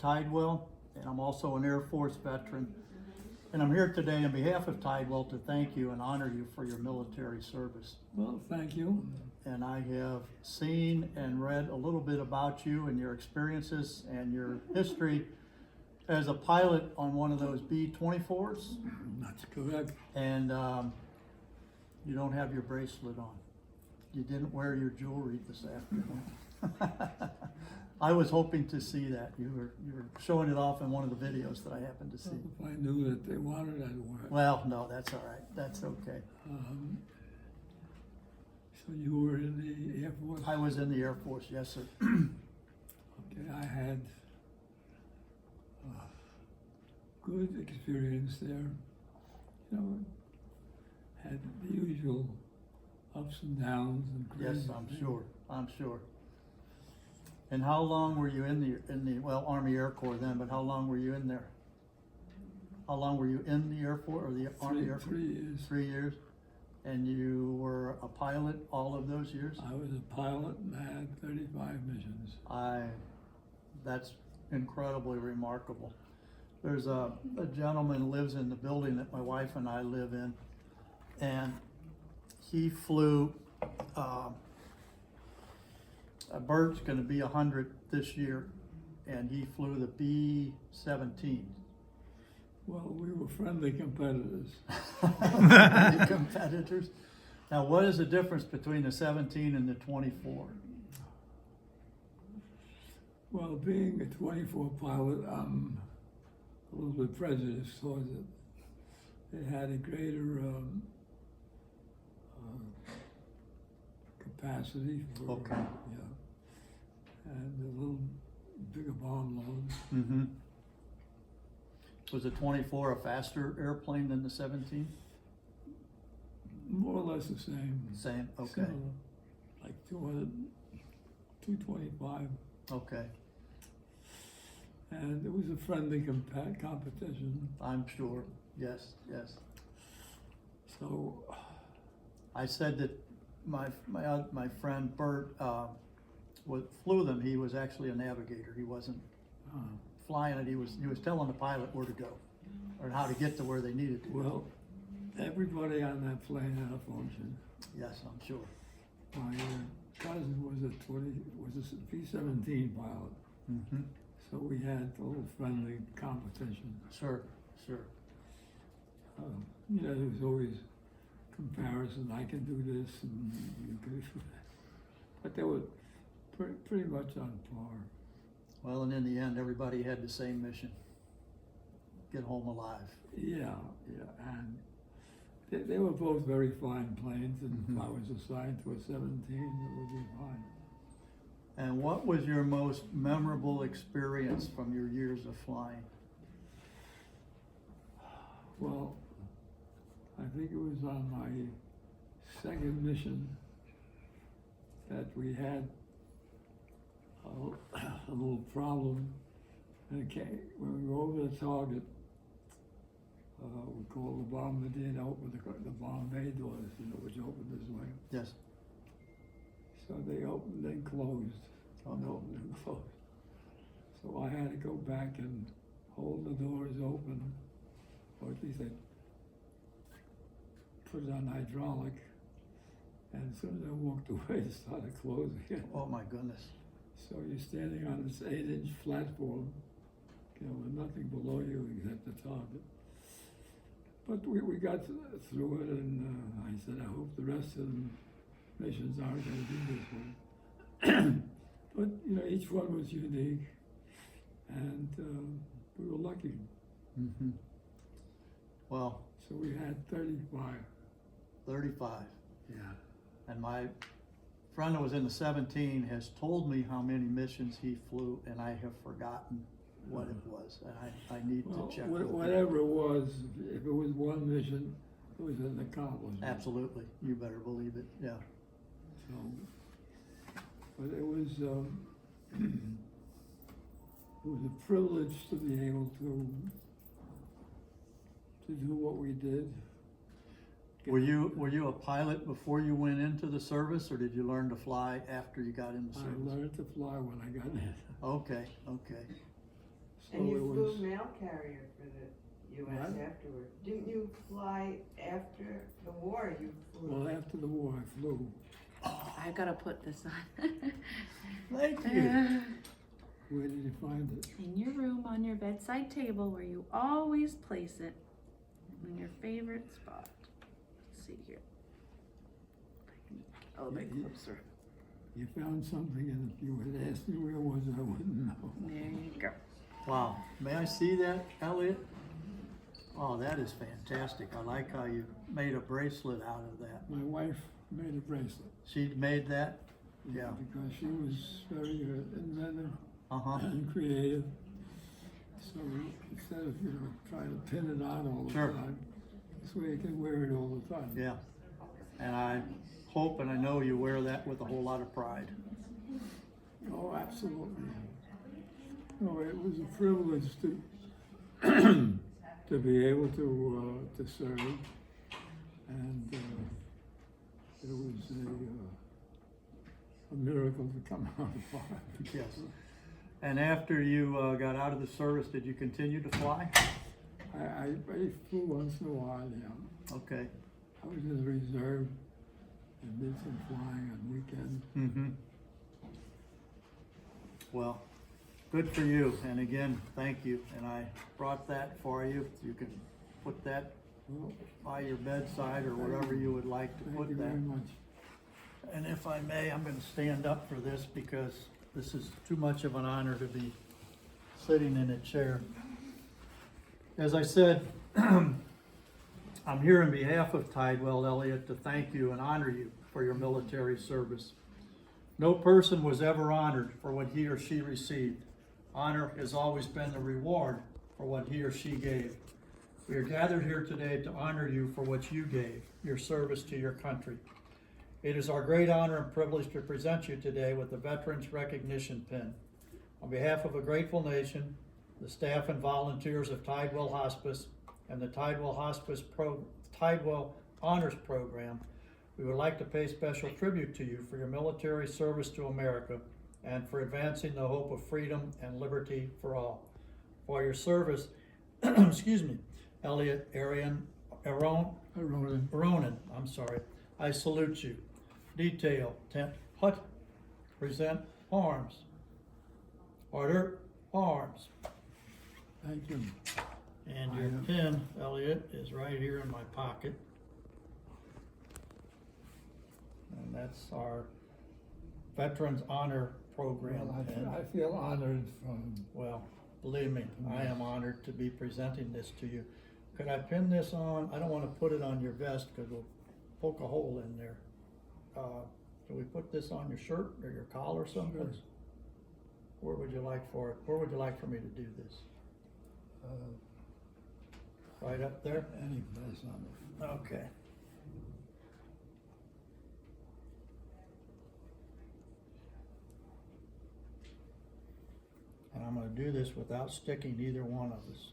Tidewell, and I'm also an Air Force veteran. And I'm here today on behalf of Tidewell to thank you and honor you for your military service. Well, thank you. And I have seen and read a little bit about you and your experiences and your history as a pilot on one of those B-24s. That's correct. And you don't have your bracelet on. You didn't wear your jewelry this afternoon. I was hoping to see that. You were showing it off in one of the videos that I happened to see. If I knew that they wanted, I'd wear it. Well, no, that's all right. That's okay. So you were in the Air Force? I was in the Air Force, yes, sir. Okay, I had good experience there. You know, had the usual ups and downs and crazy Yes, I'm things. sure. I'm sure. And how long were you in the well, Army Air Corps then? But how long were you in there? How long were you in the Air Force or the Army Air Corps? 3 years. 3 years. And you were a pilot all of those years? I was a pilot and had 35 missions. That's incredibly remarkable. There's a gentleman who lives in the building that my wife and I live in, and he flew, Bert's gonna be 100 this year, and he flew the B-17. Well, we were friendly competitors. The competitors. Now, what is the difference between the 17 and the 24? Well, being a 24 pilot, I'm a little bit prejudiced towards it. It had a greater capacity for, Okay. yeah, and a little bigger bomb loads. Mm-hmm. Was the 24 a faster airplane than the 17? More or less the same. Same, okay, Similar, like 200, 225. okay. And it was a friendly competition. I'm sure, yes, yes. So, I said that my friend Bert flew them. He was actually a navigator. He wasn't flying it. He was telling the pilot where to go or how to get to where they needed to go. well, everybody on that plane had a function. Yes, I'm sure. My cousin was a P-17 pilot, Mm-hmm. so we had a little friendly competition. Sure, sure. You know, there was always comparison. I can do this, and you can do that. But they were pretty much on par. Well, and in the end, everybody had the same mission: get home alive. Yeah, and they were both very fine planes, and Mm-hmm. if I was assigned to a 17, it would be fine. And what was your most memorable experience from your years of flying? Well, I think it was on my second mission that we had a little problem. And it came, when we were over the target, we called the bombardier to open the bomb bay doors, you know, which opened this way. Yes. So they opened and closed. Oh, And no. opened and closed. So I had to go back and hold the doors open, or at least I put it on hydraulic. And as soon as I walked away, it started closing again. Oh my goodness. So you're standing on this 8-inch platform, you know, with nothing below you except the target. But we got through it, and I said, I hope the rest of the missions aren't going to be this way. But, you know, each one was unique, and we were lucky. Mm-hmm. Well, So we had 35. 35. Yeah. And my friend that was in the 17 has told me how many missions he flew, and I have forgotten what it was. And I need Well, to check. with him. whatever it was, if it was one mission, it was an accomplishment. Absolutely. You better believe it. Yeah. So, but it was a privilege to be able to do what we did. Were you a pilot before you went into the service, or did you learn to fly after you got in the service? I learned to fly when I got in. Okay, okay. And you it flew was- mail carrier for the US What? afterward. Didn't you fly after the war? You flew. Well, after the war, I flew. I gotta put this on. Thank you. Where did you find it? In your room on your bedside table where you always place it in your favorite spot. Let's see here. Oh, a bit Yeah, yeah. closer. You found something, and if you had asked me where it was, I wouldn't know. There you go. Wow, may I see that, Elliot? Oh, that is fantastic. I like how you made a bracelet out of that. My wife made a bracelet. She made that? Yeah. Because she was very inventive Uh-huh. and creative. So instead of, trying to pin it on all the Sure. time, this way you can wear it all the time. Yeah. And I hope and I know you wear that with a whole lot of pride. Oh, absolutely. No, it was a privilege to to be able to serve, and it was a miracle to come out of it. Yes. And after you got out of the service, did you continue to fly? I flew once in a while, yeah. Okay. I was in the reserve and did some flying on weekends. Mm-hmm. Well, good for you. And again, thank you. And I brought that for you. You can put that Well, by your bedside or wherever you would like to thank put you that. very much. And if I may, I'm going to stand up for this because this is too much of an honor to be sitting in a chair. As I said, I'm here on behalf of Tidewell, Elliot, to thank you and honor you for your military service. No person was ever honored for what he or she received. Honor has always been the reward for what he or she gave. We are gathered here today to honor you for what you gave, your service to your country. It is our great honor and privilege to present you today with the Veterans Recognition Pin. On behalf of a grateful nation, the staff and volunteers of Tidewell Hospice and the Tidewell Honors Program, we would like to pay special tribute to you for your military service to America and for advancing the hope of freedom and liberty for all. For your service, excuse me, Elliot Aronin, I salute you. Detail, tent, hut, present arms. Order, arms. Thank you. And your pin, Elliot, is right here in my pocket. And that's our Veterans Honor Program Well, pin. I feel honored from, Well, believe me, I am honored to be presenting this to you. Could I pin this on? I don't want to put it on your vest because we'll poke a hole in there. Can we put this on your shirt or your collar or something? Sure. Where would you like for it? Where would you like for me to do this? Right up there? any place on it. Okay. And I'm gonna do this without sticking either one of us.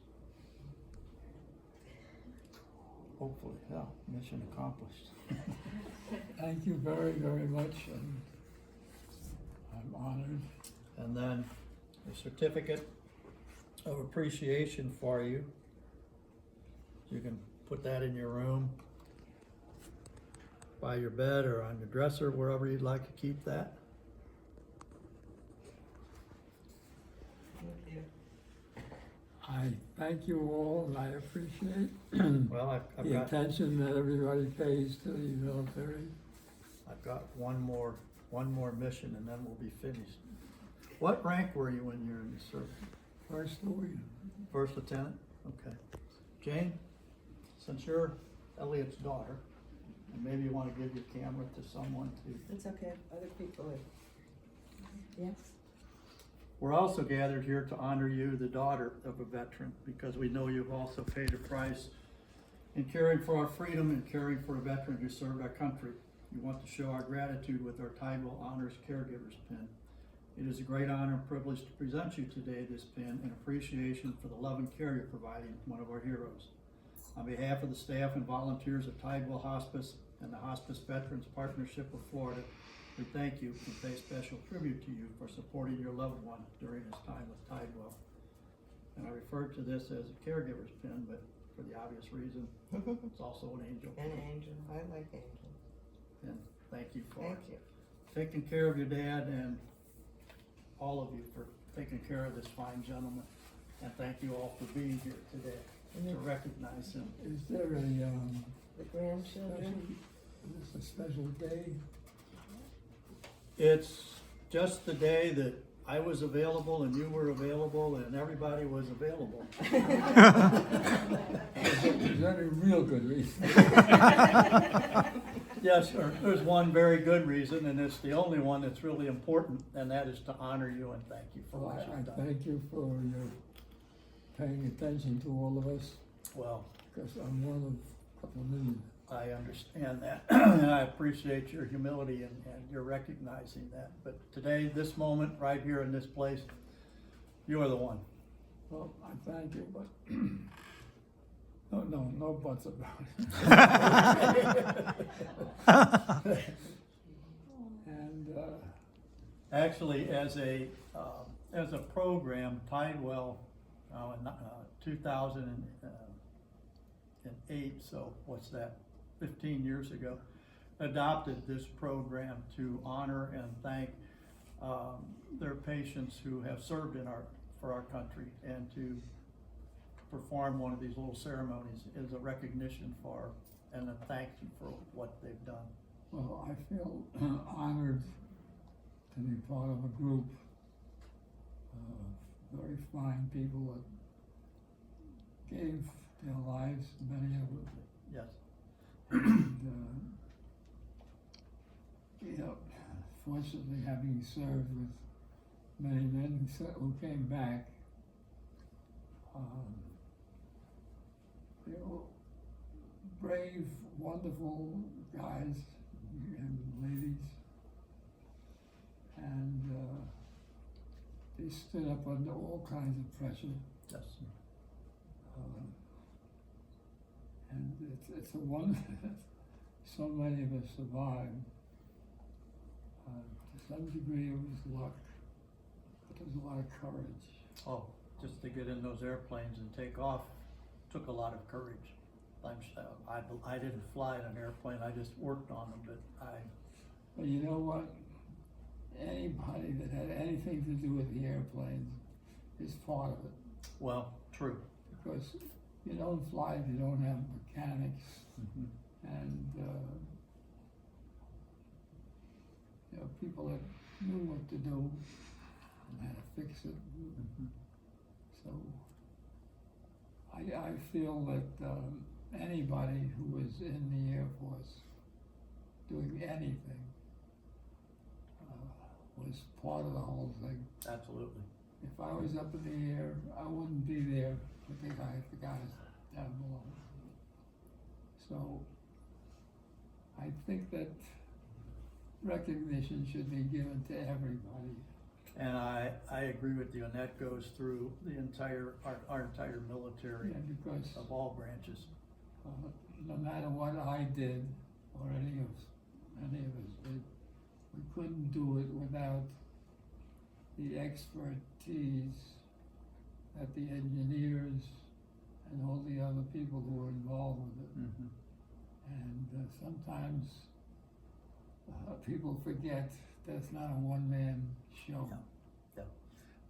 Hopefully, yeah, mission accomplished. Thank you very, very much, and I'm honored. And then a certificate of appreciation for you. You can put that in your room, by your bed or on your dresser, wherever you'd like to keep that. Thank you. I thank you all, and I appreciate Well, I've the got, attention that everybody pays to the military. I've got one more mission and then we'll be finished. What rank were you when you were in the service? First Louis. First lieutenant? Okay. Jane, since you're Elliot's daughter, and maybe you want to give your camera to someone to. It's okay, other people are. Yes? We're also gathered here to honor you, the daughter of a veteran, because we know you've also paid a price in caring for our freedom and caring for a veteran who served our country. We want to show our gratitude with our Tidewell Honors Caregivers Pin. It is a great honor and privilege to present you today this pin in appreciation for the love and care you're providing one of our heroes. On behalf of the staff and volunteers of Tidewell Hospice and the Hospice Veterans Partnership of Florida, we thank you and pay special tribute to you for supporting your loved one during his time with Tidewell. referred to this as a caregiver's pin, but for the obvious reason, it's also an angel. An angel, I like angels. And thank you for Thank you. taking care of your dad and all of you for taking care of this fine gentleman. And thank you all for being here today to recognize him. Is there a, The grandchildren? is this a special day? It's just the day that I was available and you were available and everybody was available. Is there any real good reason? Yes, sir. There's one very good reason, and it's the only one that's really important, and that is to honor you and thank you for Well, what I you've done. thank you for your paying attention to all of us, Well, because I'm one of a couple of million. I understand that, and I appreciate your humility and your recognizing that. But today, this moment, right here in this place, you are the one. Well, I thank you, but no buts about it. And, Actually, as a program, Tidewell, in 2008, so what's that, 15 years ago, adopted this program to honor and thank their patients who have served for our country, and to perform one of these little ceremonies is a recognition for and a thank you for what they've done. well, I feel honored to be part of a group of very fine people that gave their lives, many of them. Yes. And, you know, fortunately, having served with many men who came back, they were brave, wonderful guys and ladies, and they stood up under all kinds of pressure. Yes. And it's a wonder that so many of us survived. To some degree it was luck, but there's a lot of courage. Oh, just to get in those airplanes and take off took a lot of courage. I didn't fly in an airplane, I just worked on them, But you know what? Anybody that had anything to do with the airplanes is part of it. well, true. Because you don't fly if you don't have mechanics Mhm. and you know, people that knew what to do and how to fix it. Mhm. So I feel that anybody who was in the Air Force doing anything was part of the whole thing. Absolutely. If I was up in the air, I wouldn't be there with the guys down below. So I think that recognition should be given to everybody. And I agree with you, and that goes through the our entire military Yeah, because of all branches. no matter what I did or any of us did, we couldn't do it without the expertise that the engineers and all the other people who were involved with it. Mhm. And sometimes people forget that it's not a one-man show. Yeah.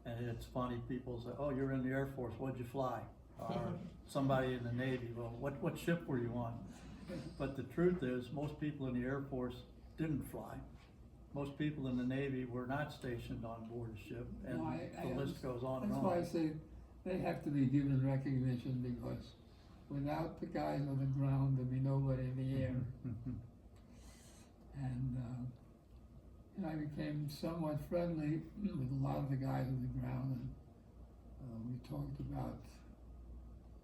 And it's funny, people say, oh, you're in the Air Force, what'd you fly? Or somebody in the Navy, well, what ship were you on? But the truth is, most people in the Air Force didn't fly. Most people in the Navy were not stationed on board a ship, and No, the list goes on and That's why I on. say they have to be given recognition, because without the guys on the ground, there'd be nobody in the air. Mhm. And I became somewhat friendly with a lot of the guys on the ground, and we talked about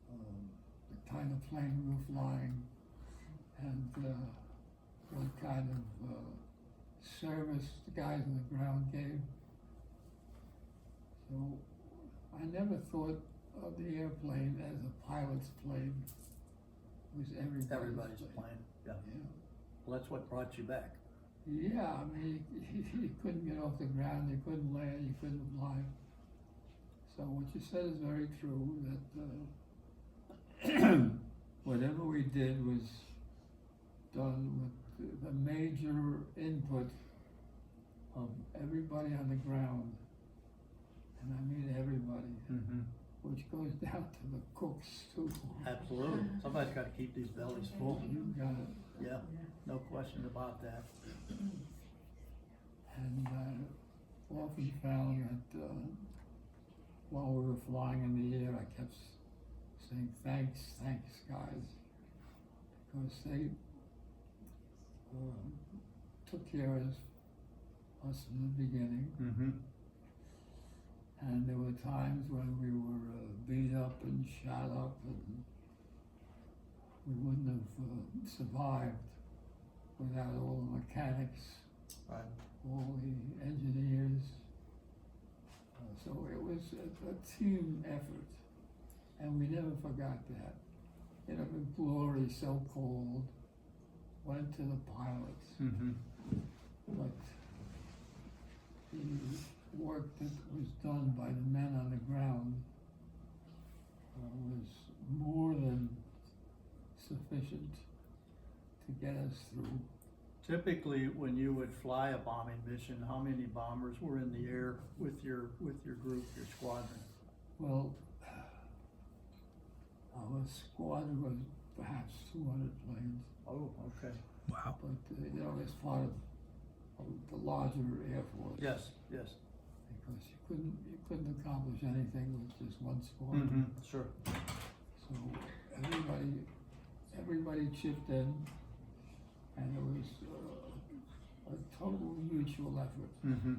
the kind of plane we were flying and what kind of service the guys on the ground gave. So I never thought of the airplane as a pilot's plane. It was Everybody's plane, yeah. Well, that's what brought you back. Yeah, I mean, you couldn't get off the ground, you couldn't land, you couldn't fly. So what you said is very true, that whatever we did was done with the major input of everybody on the ground, and I mean everybody, which goes down to the cooks too. Absolutely. Somebody's gotta keep these bellies full. You got it. Yeah, no question about that. And often found that while we were flying in the air, I kept saying thanks, guys, because they took care of us in the beginning. And there were times when we were beat up and shot up, and we wouldn't have survived without all the mechanics, Right. all the engineers. So it was a team effort, and we never forgot that. You know, the glory, so-called, went to the pilots, but the work that was done by the men on the ground was more than sufficient to get us through. Typically, when you would fly a bombing mission, how many bombers were in the air with your group, your squadron? Well, our squadron was perhaps 200 planes, Oh, okay. Wow. but you know, as part of the larger Air Force. Yes, yes. Because you couldn't accomplish anything with just one squadron. Sure. So everybody chipped in, and it was a total mutual effort.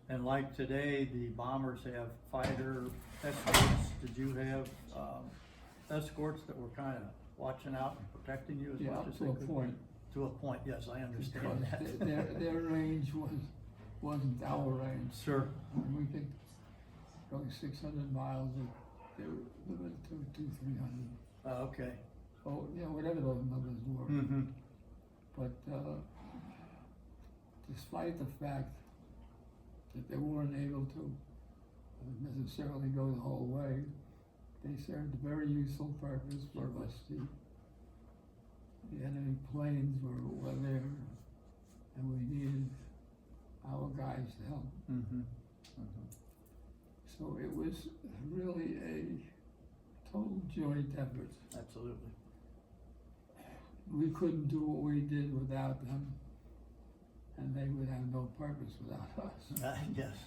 And like today, the bombers have fighter escorts. Did you have escorts that were kind of watching out and protecting you as Yeah, much up as to they a could? point. To a point, yes, I understand Because that. their range wasn't our range. Sure. And we could go 600 miles, and they were limited to 200-300. Okay. Oh, you know, whatever those numbers were. But despite the fact that they weren't able to necessarily go the whole way, they served a very useful purpose for us. The enemy planes were there, and we needed our guys to help. So it was really a total joint effort. Absolutely. We couldn't do what we did without them, and they would have no purpose without us. Yes.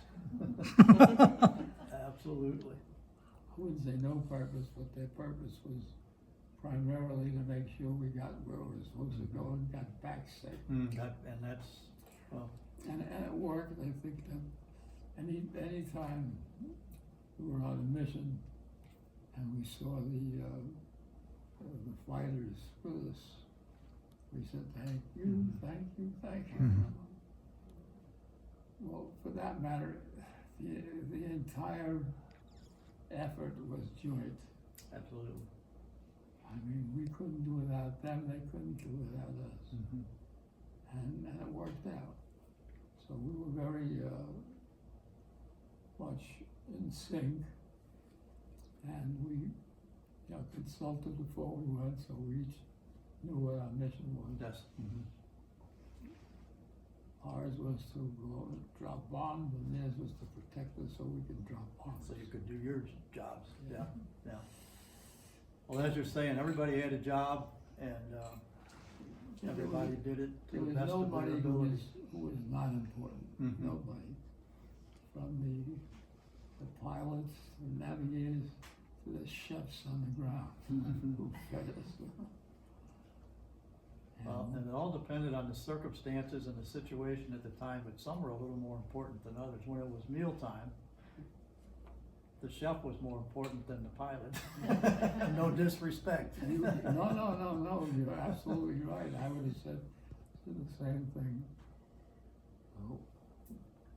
Absolutely. I wouldn't say no purpose, but their purpose was primarily to make sure we got where we were supposed to go and got back safe. And that's, well, And it worked. I think that any time we were on a mission and we saw the fighters with us, we said, thank you, thank you, thank you. Well, for that matter, the entire effort was joint. absolutely. I mean, we couldn't do without them, they couldn't do without us. And it worked out. So we were very much in sync, and we consulted before we went, so we each knew what our mission was. Yes. Ours was to go and drop bombs, and theirs was to protect us so we could drop bombs. So you could do your jobs. Yeah. Well, as you're saying, everybody had a job, and everybody did it to There the was best of nobody their who ability. was not important. Nobody. From the pilots, the navigators, to the chefs on the ground who fed us. Well, and it all depended on the circumstances and the situation at the time, but some were a little more important than others. When it was mealtime, the chef was more important than the pilot. No disrespect. No, you're absolutely right. I would have said the same thing.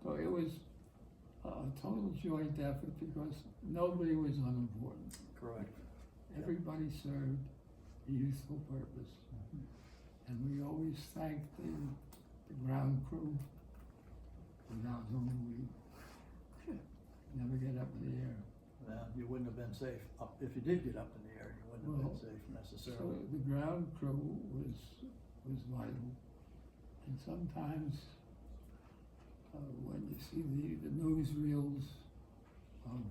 So it was a total joint effort because nobody was unimportant. Correct. Everybody served a useful purpose. And we always thanked the ground crew, without whom we never get up in the air. Well, you wouldn't have been safe up, if you did get up in the air, you wouldn't have been safe So necessarily. the ground crew was vital. And sometimes, when you see the newsreels of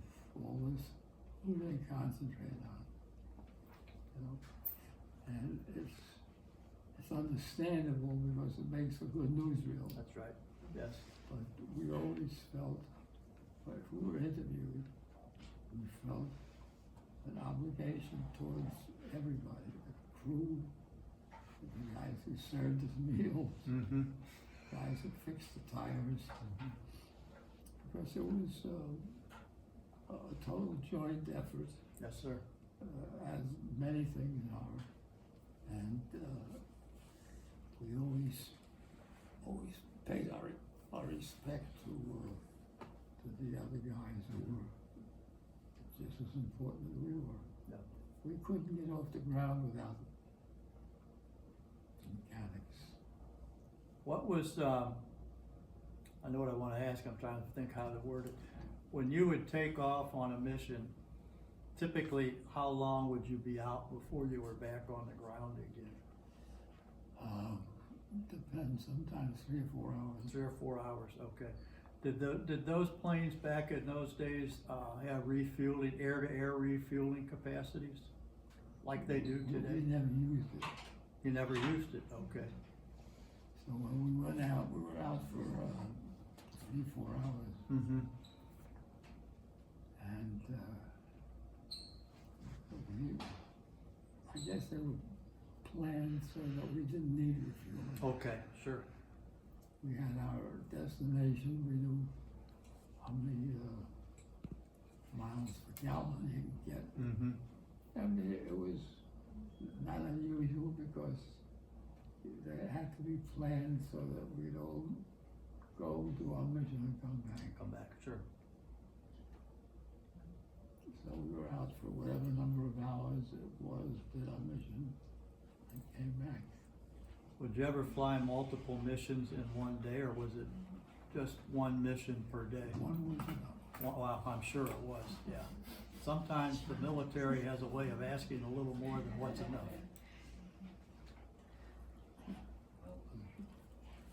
all this, who they concentrate on, you know? And it's understandable because it makes a good newsreel. That's right, yes. But we always felt, if we were interviewed, we felt an obligation towards everybody, the crew, the guys who served us meals, Mm-hmm. guys who fixed the tires, because it was a total joint effort, Yes, sir. as many things are, and we always paid our respect to the other guys who were just as important as we were. Yeah. We couldn't get off the ground without the mechanics. What was, I know what I wanna ask, I'm trying to think how to word it. When you would take off on a mission, typically, how long would you be out before you were back on the ground again? Depends, sometimes 3 or 4 hours. 3 or 4 hours, okay. Did those planes back in those days, have refueling, air-to-air refueling capacities? Like they do We today? never used it. You never used it, okay. So when we went out, we were out for 3 or 4 hours. Mm-hmm. And I guess they were planned so that we didn't need refueling. Okay, sure. We had our destination, we knew how many miles per gallon you could get. Mm-hmm. I mean, it was not unusual because they had to be planned so that we'd all go do our mission and come back. Come back, sure. So we were out for whatever number of hours it was, did our mission, and came back. Would you ever fly multiple missions in one day, or was it just one mission per day? One was enough. Well, I'm sure it was, yeah. Sometimes the military has a way of asking a little more than what's enough.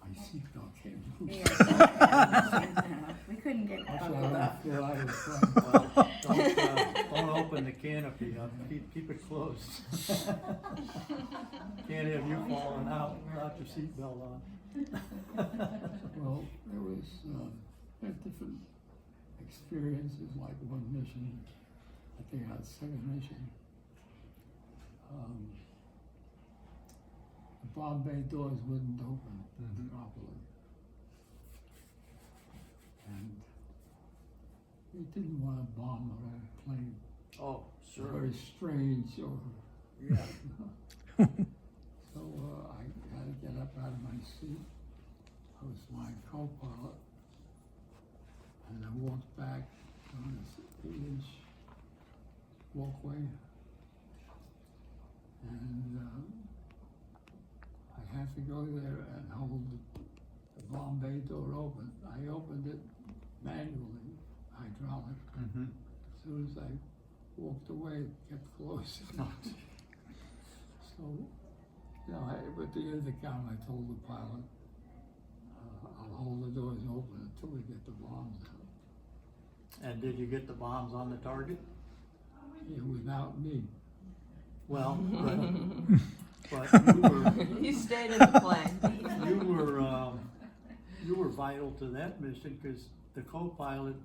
My seatbelt came loose. Yeah. We couldn't get That's out why of I that. don't feel I was flying. Well, don't open the canopy up, keep it closed. Can't have you falling out without your seatbelt on. Well, there was different experiences, like one mission, I think our second mission. The bomb bay doors wouldn't open properly. And we didn't want to bomb a plane. Oh, sure. Very strange, or Yeah. so I had to get up out of my seat. I was my co-pilot, and I walked back on this 8-inch walkway, and I had to go there and hold the bomb bay door open. I opened it manually, hydraulic. Mm-hmm. As soon as I walked away, it kept closing. So, you know, with the intercom, I told the pilot, I'll hold the doors open until we get the bombs out. And did you get the bombs on the target? Yeah, without me. Well, but you were, You stayed in the plane. you were vital to that mission, because the co-pilot,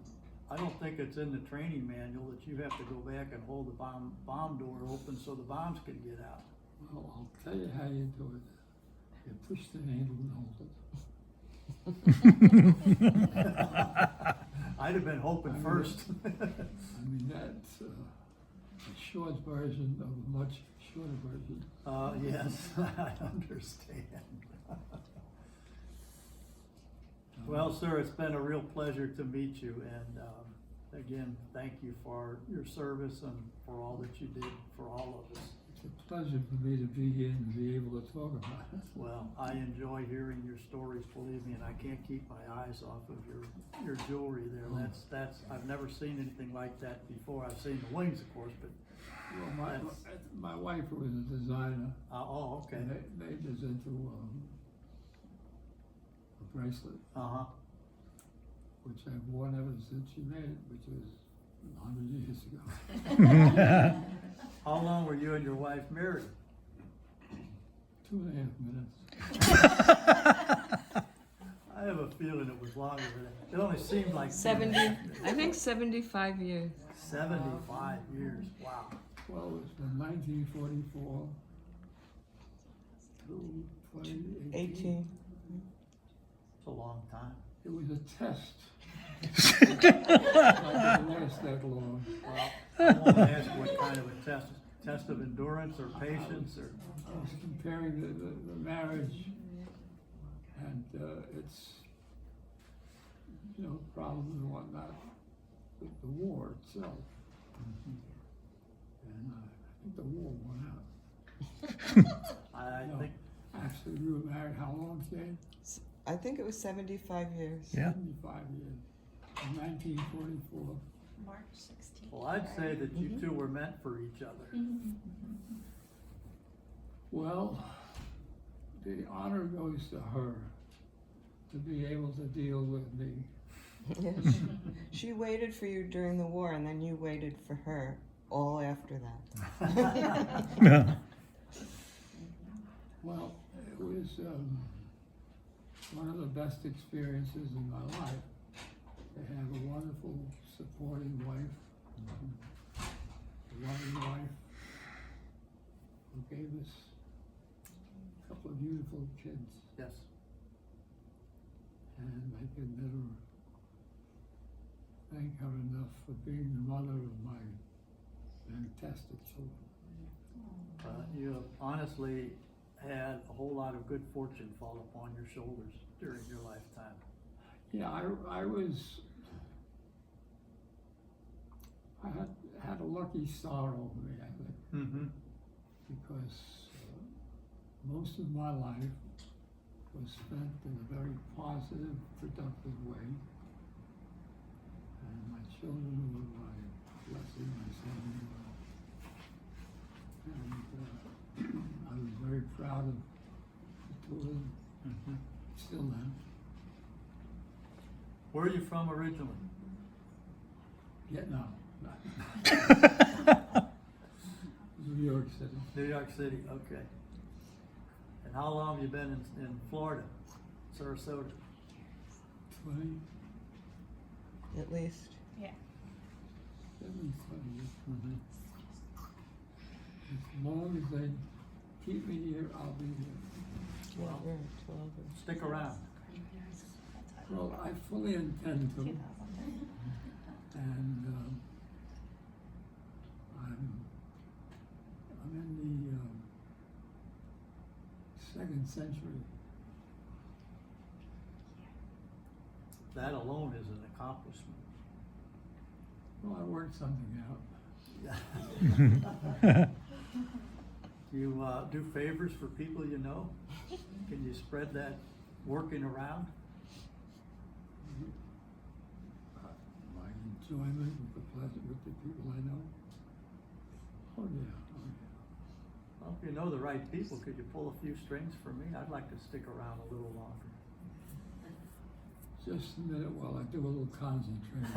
I don't think it's in the training manual that you have to go back and hold the bomb door open so the bombs can get out. Well, I'll tell you how you do it. You push the handle and hold it. I'd have been hoping first. I mean, that's a short version of a much shorter version. Yes, I understand. Well, sir, it's been a real pleasure to meet you, and again, thank you for your service and for all that you did for all of us. It's a pleasure for me to be here and be able to talk about it. Well, I enjoy hearing your stories, believe me, and I can't keep my eyes off of your jewelry there. That's, I've never seen anything like that before. I've seen the wings, of course, but, Well, That's- my wife was a designer. oh, okay. And they made us into a bracelet, Uh-huh. which I've worn ever since she made it, which was 100 years ago. How long were you and your wife married? 2.5 minutes. I have a feeling it was longer than that. It only seemed like 70, I think 75 years. 75 years, wow. Well, it was from 1944 to 2018. 18. It's a long time. It was a test. It didn't last that long. Well, I won't ask what kind of a test of endurance or patience or, I was comparing the marriage and its, problems and whatnot with the war itself. And I think the war won out. I No. think, Actually, we were married how long, Jane? I think it was 75 years. Yeah. 75 years. In 1944. March 16th. well, I'd say that you two were meant for each other. Well, the honor goes to her to be able to deal with me. Yeah, she waited for you during the war, and then you waited for her all after that. Well, it was one of the best experiences in my life to have a wonderful, supporting wife, a loving wife who gave us a couple of beautiful kids, Yes. and I could never thank her enough for being the mother of my fantastic children. You have honestly had a whole lot of good fortune fall upon your shoulders during your lifetime. Yeah, I had a lucky star over me, I think, Mm-hmm. because most of my life was spent in a very positive, productive way. And my children were my blessing, my son. And I was very proud of the two of them, Mm-hmm. still am. Where are you from originally? Vietnam. New York City. New York City, okay. And how long have you been in Florida, Sarasota? 20, At least. 20 years. Mm-hmm. As long as they keep me here, I'll be here. 12 or 12 or Stick around. Well, I fully intend to. And I'm in the 2nd century. That alone is an accomplishment. Well, I worked something out. You do favors for people you know? Can you spread that working around? My enjoyment with the pleasure with the people I know. Oh yeah, oh yeah. Well, if you know the right people, could you pull a few strings for me? I'd like to stick around a little longer. Just a minute while I do a little concentrating.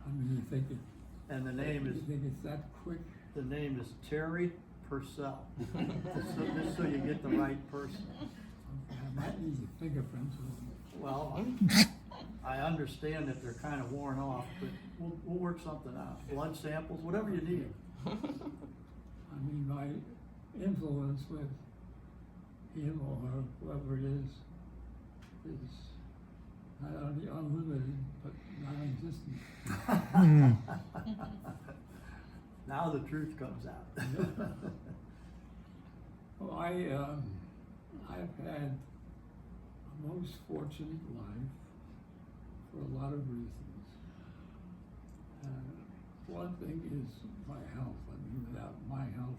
I mean, you think And the name is it's that quick? The name is Terry Purcell. Just so you get the right person. Okay, I might need your fingerprints. Well, I understand that they're kind of worn off, but we'll work something out. Blood samples, whatever you need. I mean, my influence with him or her, whoever it is not only unlimited, but non-existent. Now the truth comes out. Well, I've had a most fortunate life for a lot of reasons. one thing is my health. I mean, without my health,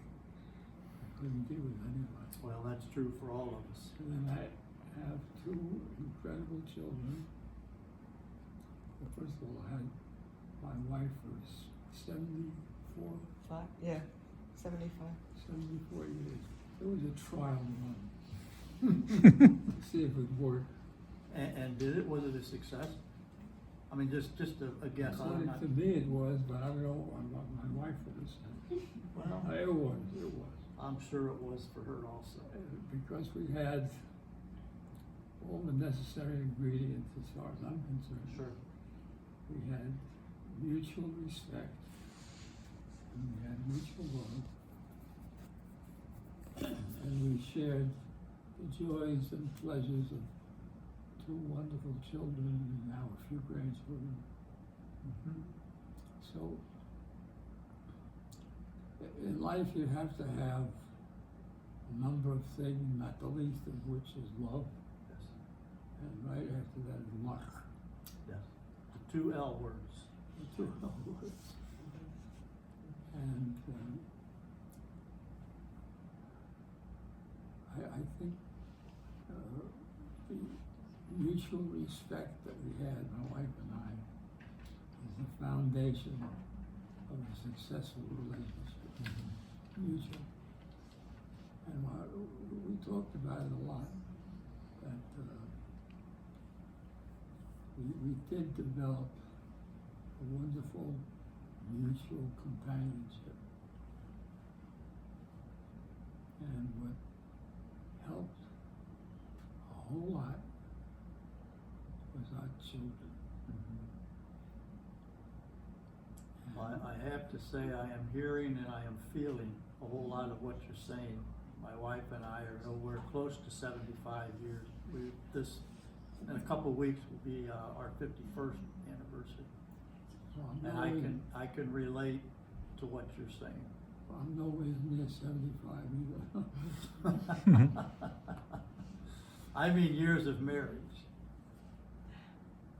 I couldn't be with anybody. Well, that's true for all of us. And then I have two incredible children. Well, first of all, I had my wife was 74 Yeah, 75. 74 years. It was a trial run to see if it worked. And was it a success? I mean, just a guess. I'm According not, to me it was, but I don't know what my wife would have said. well, It was. I'm sure it was for her also. Because we had all the necessary ingredients as far as I'm concerned. Sure. We had mutual respect, and we had mutual love, and we shared the joys and pleasures of two wonderful children and now a few grandchildren. So, in life you have to have a number of things, not the least of which is love, Yes. and right after that is luck. Yes. The two L words. The two L words. And I think the mutual respect that we had, my wife and I, is the foundation of a successful relationship. Mutual. And we talked about it a lot, that we did develop a wonderful mutual companionship. And what helped a whole lot was our children. Well, I have to say, I am hearing and I am feeling a whole lot of what you're saying. My wife and I are nowhere close to 75 years. In a couple of weeks will be our 51st anniversary. Well, And I can relate to what you're saying. I'm nowhere near 75 either. I mean years of marriage.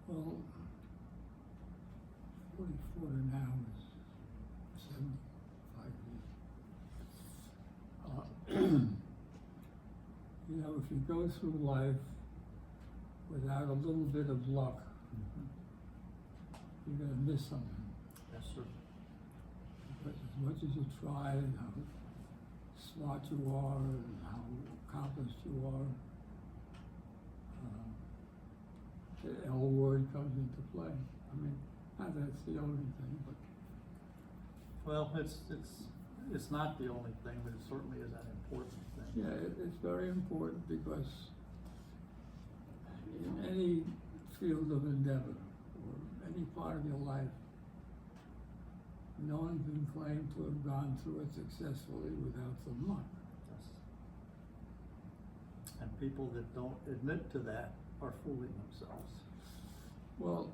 Well, 44 now is 75 years. You know, if you go through life without a little bit of luck, you're gonna miss something. Yes, sir. Because as much as you try and how smart you are and how accomplished you are, the L word comes into play. I mean, not that it's the only thing, but Well, it's not the only thing, but it certainly is an important thing. yeah, it's very important because in any field of endeavor or any part of your life, no one can claim to have gone through it successfully without some luck. Yes. And people that don't admit to that are fooling themselves. Well,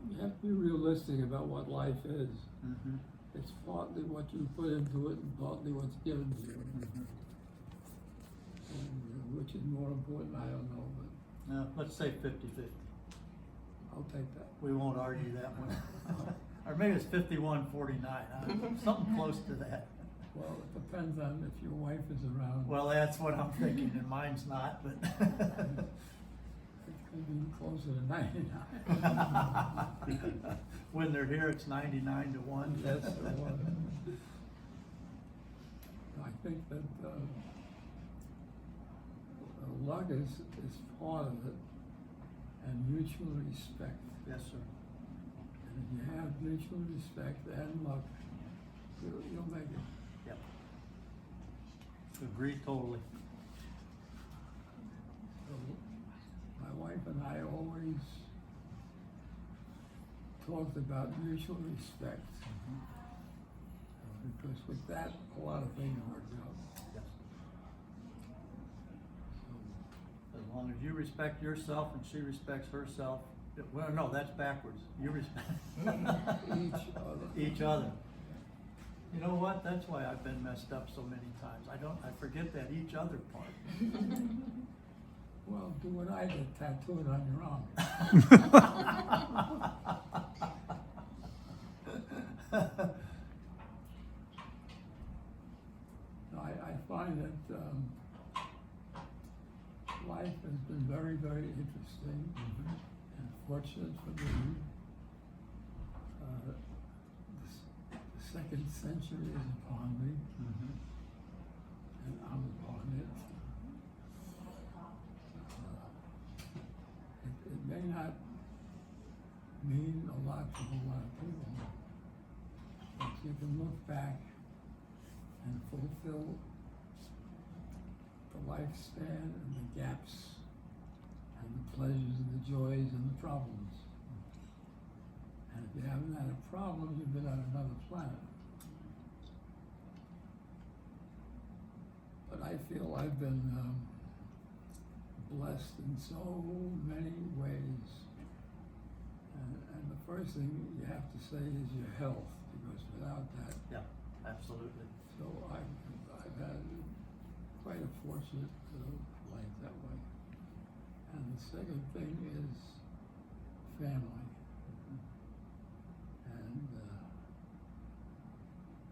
you have to be realistic about what life is. Mm-hmm. It's partly what you put into it and partly what's given to you. And which is more important, I don't know, but Now, let's say 50-50. I'll take that. We won't argue that one. Or maybe it's 51-49, something close to that. Well, it depends on if your wife is around. Well, that's what I'm thinking, and mine's not, but. It could be closer to 99. When they're here, it's 99-1. That's the one. I think that luck is part of it, and mutual respect. Yes, sir. And if you have mutual respect and luck, you'll make it. Yep. Agree totally. So my wife and I always talked about mutual respect. Because with that, a lot of things work out. Yes. As long as you respect yourself and she respects herself, well, no, that's backwards. You respect Each other. each other. You know what? That's why I've been messed up so many times. I forget that each other part. Well, do what I did, tattoo it on your arm. I find that life has been very, very interesting and fortunate for me. The second century is upon me, and I'm upon it. It may not mean a lot to a lot of people, but you can look back and fulfill the lifespan and the gaps and the pleasures and the joys and the problems. And if you haven't had a problem, you've been on another planet. But I feel I've been blessed in so many ways. And the first thing you have to say is your health, because without that, Yeah, absolutely. so I've had quite a fortunate life that way. And the second thing is family. And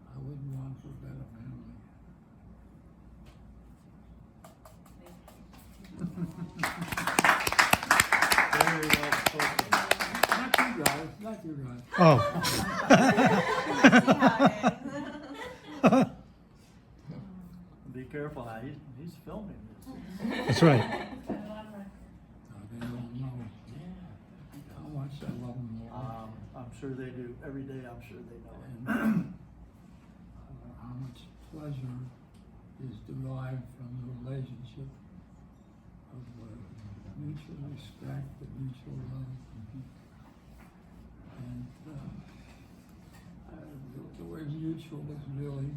I wouldn't want for a better family. Very well spoken. Not you guys. Oh. Be careful now, he's filming this. That's right. They don't know how much I love them all. I'm sure they do. Every day, I'm sure they know it. And how much pleasure is derived from the relationship of mutual respect and mutual love. And the word mutual is really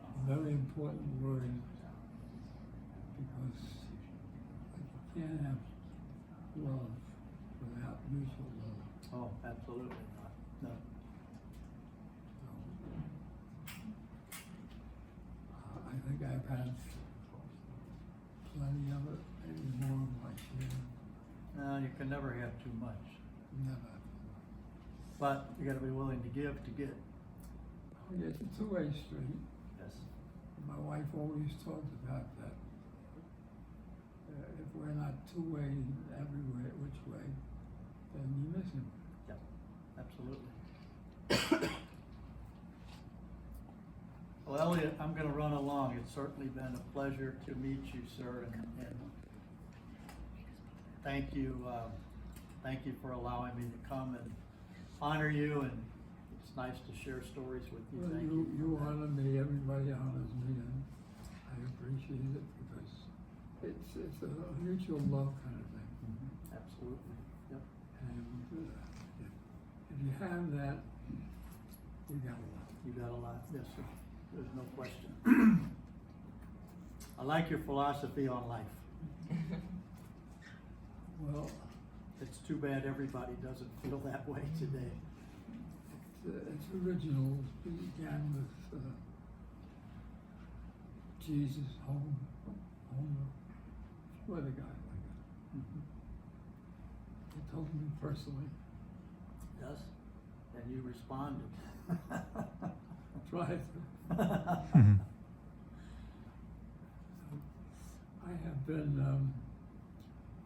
a very important word, because you can't have love without mutual love. Oh, absolutely not. No. I think I've had plenty of it, maybe more of my share. No, you can never have too much. Never. But you gotta be willing to give to get. Oh, yeah, it's a two-way street. Yes. My wife always talks about that. If we're not two-way everywhere, which way, then you're missing. Yeah, absolutely. Well, Elliot, I'm gonna run along. It's certainly been a pleasure to meet you, sir, and thank you for allowing me to come and honor you, and it's nice to share stories with you. Well, Thank you you. honor me, everybody honors me, and I appreciate it, because it's a mutual love kind of thing. Absolutely. Yep. And if you have that, you got a lot. You got a lot. Yes, sir. There's no question. I like your philosophy on life. Well, It's too bad everybody doesn't feel that way today. it's original. It began with Jesus, home, few other guys like that. He told me personally. Yes, and you responded. Tried to. I have been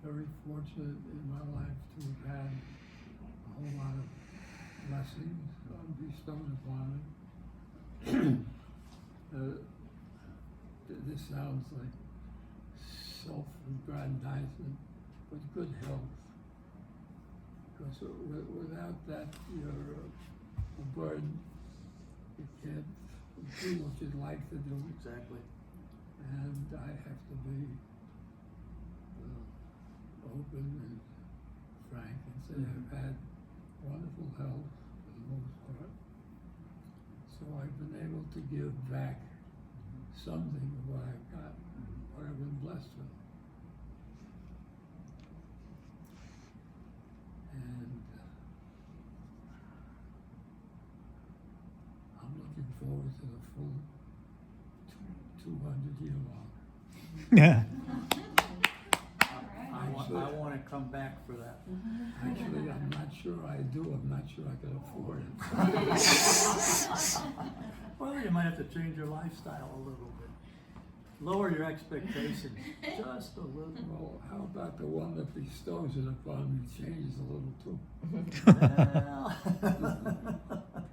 very fortunate in my life to have had a whole lot of blessings bestowed upon me. This sounds like self-aggrandizement, but good health. Because without that, you're a burden. You can't do what you'd like to do. Exactly. And I have to be open and frank and say I've had wonderful health for the most part. So I've been able to give back something of what I've got, what I've been blessed with. And I'm looking forward to the full 200-year mark. Yeah. I want to come back for that. Actually, I'm not sure I do. I'm not sure I can afford it. Well, you might have to change your lifestyle a little bit. Lower your expectations just a little. Well, how about the one that bestows it upon me changes a little too? Well,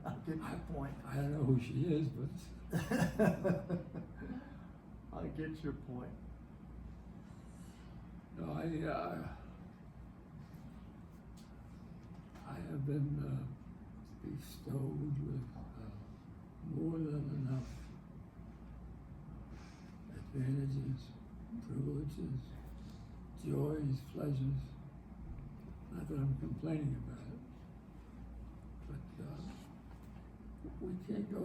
I get your point. I don't know who she is, but I get your point. no, I have been bestowed with more than enough advantages, privileges, joys, pleasures. Not that I'm complaining about it, but we can't go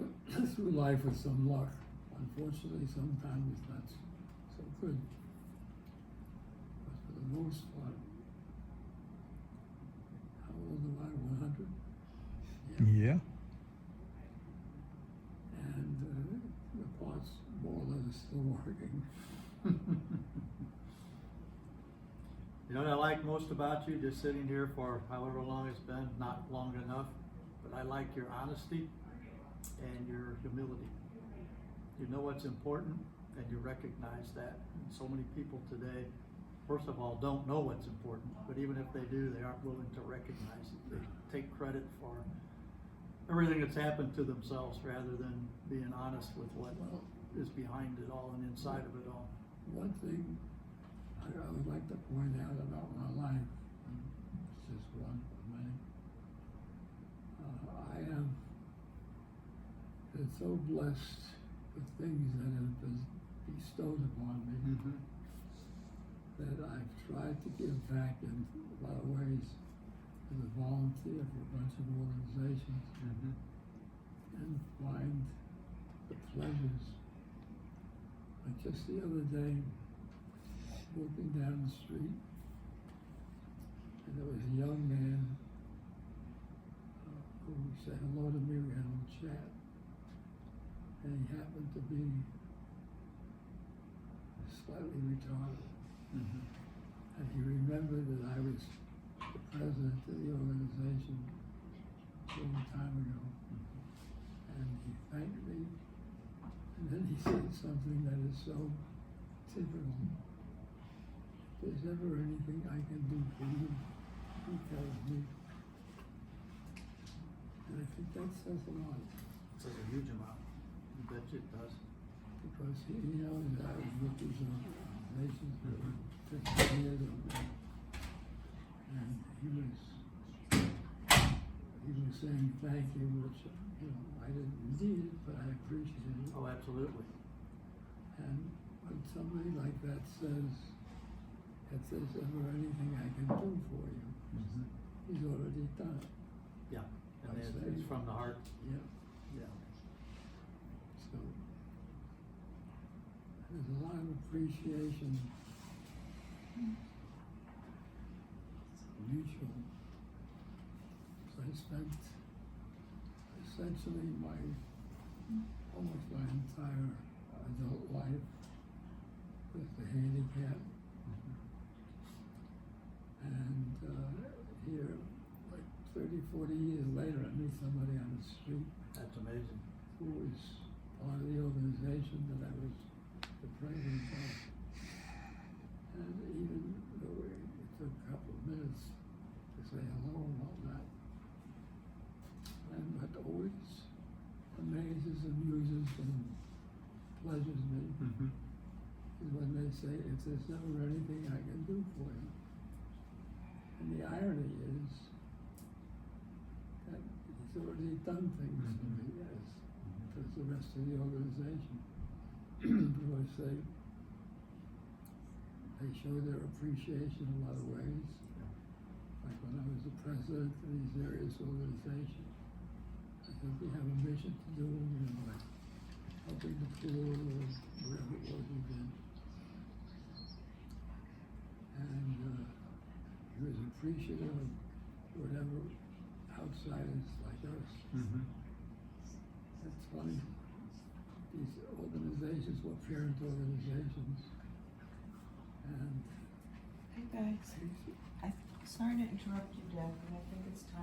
through life with some luck. Unfortunately, sometimes it's not so good. But for the most part, how old am I? 100? Yeah. And the parts more or less are still working. You know what I like most about you, just sitting here for however long it's been, not long enough, but I like your honesty and your humility. You know what's important and you recognize that. And so many people today, first of all, don't know what's important, but even if they do, they aren't willing to recognize it. They take credit for everything that's happened to themselves rather than being honest with what is behind it all and inside of it all. One thing I would like to point out about my life, and it's just one of many, I have been so blessed with things that have been bestowed upon me that I've tried to give back in a lot of ways as a volunteer for a bunch of organizations and find the pleasures. Like just the other day, walking down the street, and there was a young man who said hello to me. We had a little chat, and he happened to be slightly retarded. And he remembered that I was the president of the organization a long time ago, and he thanked me. And then he said something that is so typical. If there's ever anything I can do for you, he tells me. And I think that says a lot. It says a huge amount. I bet you it does. Because he knows that I was with these organizations for 15 years or more. And he was saying thank you, which, I didn't need it, but I appreciate it. Oh, absolutely. And when somebody like that says, if there's ever anything I can do for you, he's already done it. Yeah, and I it's say- from the heart. Yeah. Yeah. So there's a lot of appreciation, mutual. So I spent essentially almost my entire adult life with the handicap. And here, like 30, 40 years later, I meet somebody on the street That's amazing. who was part of the organization that I was the president of. And even though it took a couple of minutes to say hello and all that, and what always amazes, amuses, and pleasures me is when they say, if there's never anything I can do for you. And the irony is that he's already done things for me, as does the rest of the organization. Because they show their appreciation in a lot of ways. Like when I was the president of these various organizations, I said we have a mission to do, like helping the poor or whatever it was we did. And he was appreciative of whatever outsiders like us. It's funny. These organizations were parent organizations. And Hey guys, sorry to interrupt you, Deb, but I think it's time.